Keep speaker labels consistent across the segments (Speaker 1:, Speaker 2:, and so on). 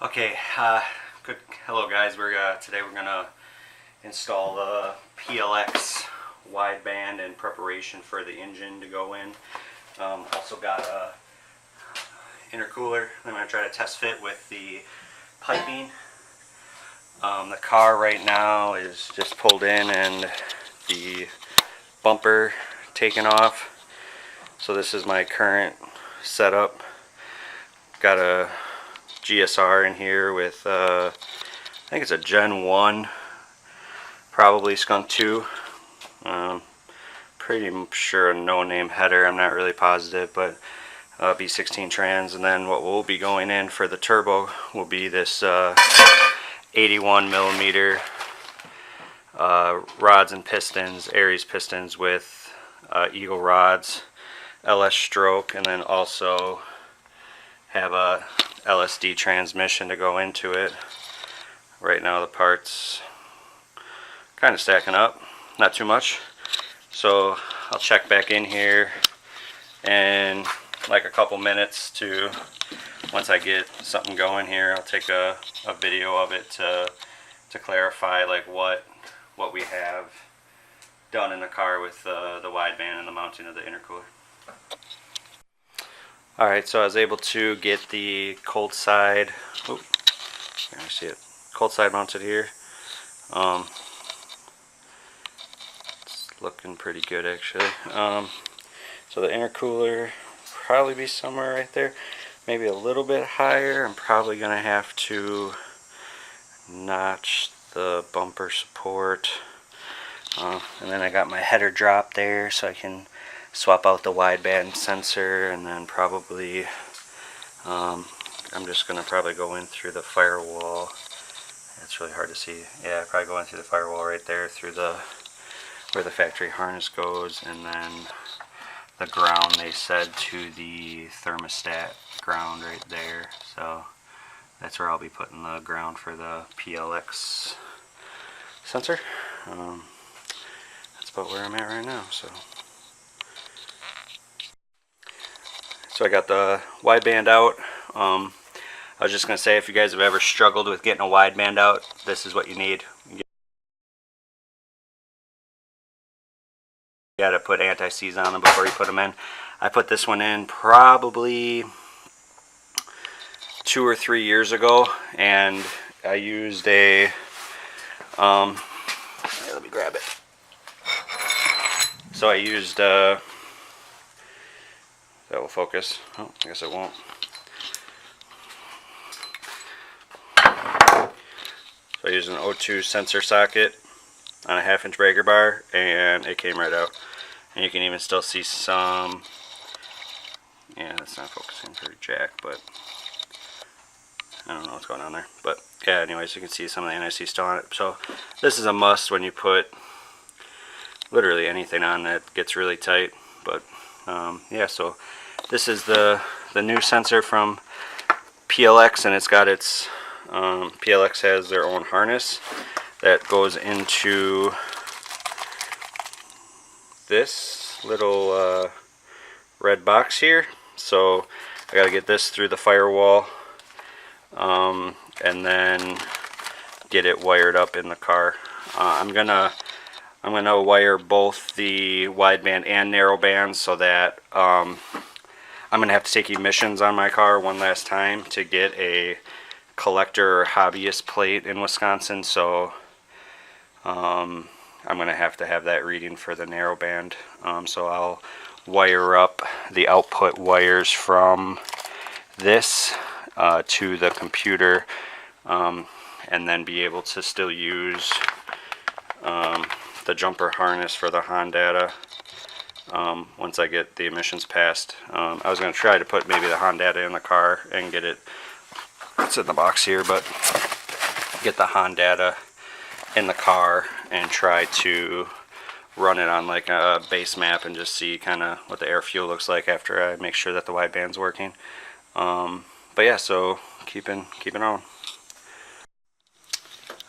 Speaker 1: Okay, hello guys. Today we're gonna install the PLX wideband in preparation for the engine to go in. Also got a intercooler. I'm gonna try to test fit with the piping. The car right now is just pulled in and the bumper taken off. So this is my current setup. Got a GSR in here with I think it's a Gen 1, probably Skunk 2. Pretty sure a no-name header, I'm not really positive, but B16 trans. And then what will be going in for the turbo will be this 81 millimeter rods and pistons, Aries pistons with Eagle rods, LS stroke, and then also have a LSD transmission to go into it. Right now the parts kind of stacking up, not too much. So I'll check back in here in like a couple minutes. Once I get something going here, I'll take a video of it to clarify like what we have done in the car with the wideband and the mounting of the intercooler. Alright, so I was able to get the cold side, I see it, cold side mounted here. It's looking pretty good actually. So the intercooler probably be somewhere right there, maybe a little bit higher. I'm probably going to have to notch the bumper support. And then I got my header drop there so I can swap out the wideband sensor, and then probably I'm just going to probably go in through the firewall. It's really hard to see. Yeah, probably go in through the firewall right there through where the factory harness goes, and then the ground they said to the thermostat ground right there. So that's where I'll be putting the ground for the PLX sensor. That's about where I'm at right now. So I got the wideband out. I was just going to say, if you guys have ever struggled with getting a wideband out, this is what you need. You got to put anti-seize on them before you put them in. I put this one in probably 2 or 3 years ago, and I used a let me grab it. So I used that will focus. Oh, I guess it won't. So I used an O2 sensor socket on a 1/2 inch breaker bar, and it came right out. And you can even still see some, yeah, that's not focusing for jack, but I don't know what's going on there. But yeah, anyways, you can see some of the anti-seize still on it. So this is a must when you put literally anything on that gets really tight. But yeah, so this is the new sensor from PLX, and it's got its PLX has their own harness that goes into this little red box here. So I got to get this through the firewall, and then get it wired up in the car. I'm gonna wire both the wideband and narrowband, so that I'm gonna have to take emissions on my car one last time to get a collector or hobbyist plate in Wisconsin. So I'm gonna have to have that reading for the narrowband. So I'll wire up the output wires from this to the computer, and then be able to still use the jumper harness for the Honda once I get the emissions passed. I was going to try to put maybe the Honda in the car and get it, it's in the box here, but get the Honda in the car and try to run it on like a base map and just see kind of what the air fuel looks like after I make sure that the wideband's working. But yeah, so keeping on.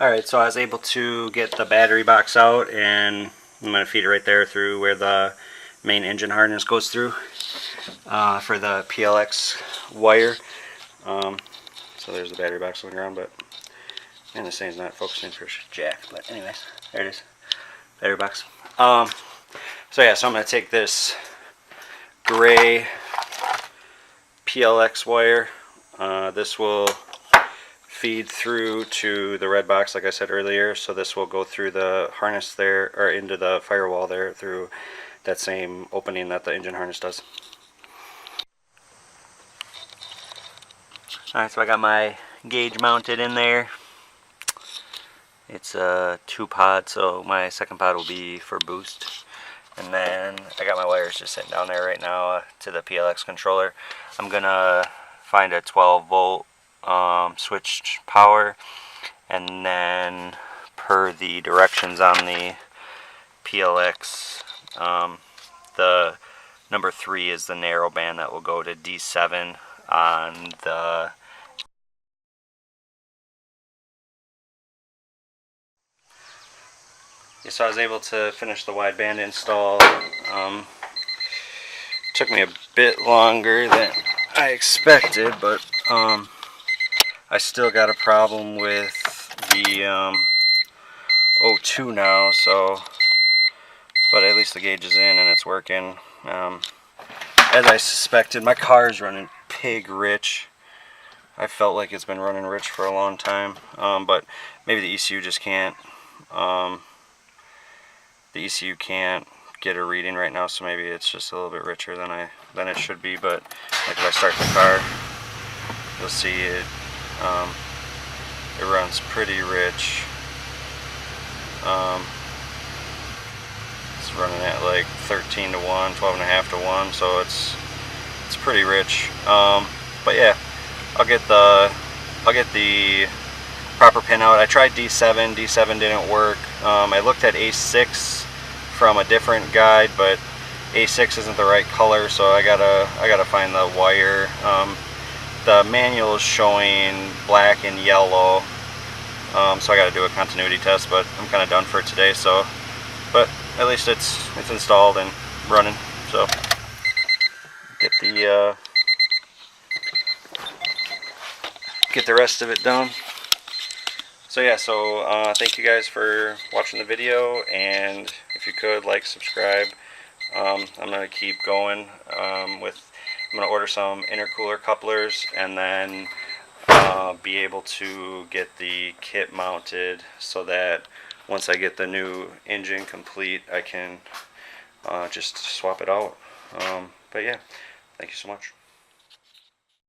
Speaker 1: Alright, so I was able to get the battery box out, and I'm going to feed it right there through where the main engine harness goes through for the PLX wire. So there's the battery box on the ground, but man, this thing's not focusing for jack. But anyways, there it is, battery box. So yeah, so I'm gonna take this gray PLX wire. This will feed through to the red box, like I said earlier. So this will go through the harness there, or into the firewall there, through that same opening that the engine harness does. Alright, so I got my gauge mounted in there. It's a 2-pod, so my second pod will be for boost. And then I got my wires just sitting down there right now to the PLX controller. I'm gonna find a 12-volt switched power, and then per the directions on the PLX, the number 3 is the narrow band that will go to D7 on the so I was able to finish the wideband install. Took me a bit longer than I expected, but I still got a problem with the O2 now, so but at least the gauge is in and it's working. As I suspected, my car is running pig rich. I felt like it's been running rich for a long time, but maybe the ECU just can't. The ECU can't get a reading right now, so maybe it's just a little bit richer than it should be. But like if I start the car, you'll see it. It runs pretty rich. It's running at like 13 to 1, 12.5 to 1, so it's pretty rich. But yeah, I'll get the proper pin out. I tried D7. D7 didn't work. I looked at A6 from a different guide, but A6 isn't the right color, so I gotta find the wire. The manual is showing black and yellow, so I gotta do a continuity test. But I'm kind of done for today. So, but at least it's installed and running. So get the rest of it done. So yeah, so thank you guys for watching the video, and if you could like, subscribe. I'm gonna keep going I'm gonna order some intercooler couplers, and then be able to get the kit mounted so that once I get the new engine complete, I can just swap it out. But yeah, thank you so much.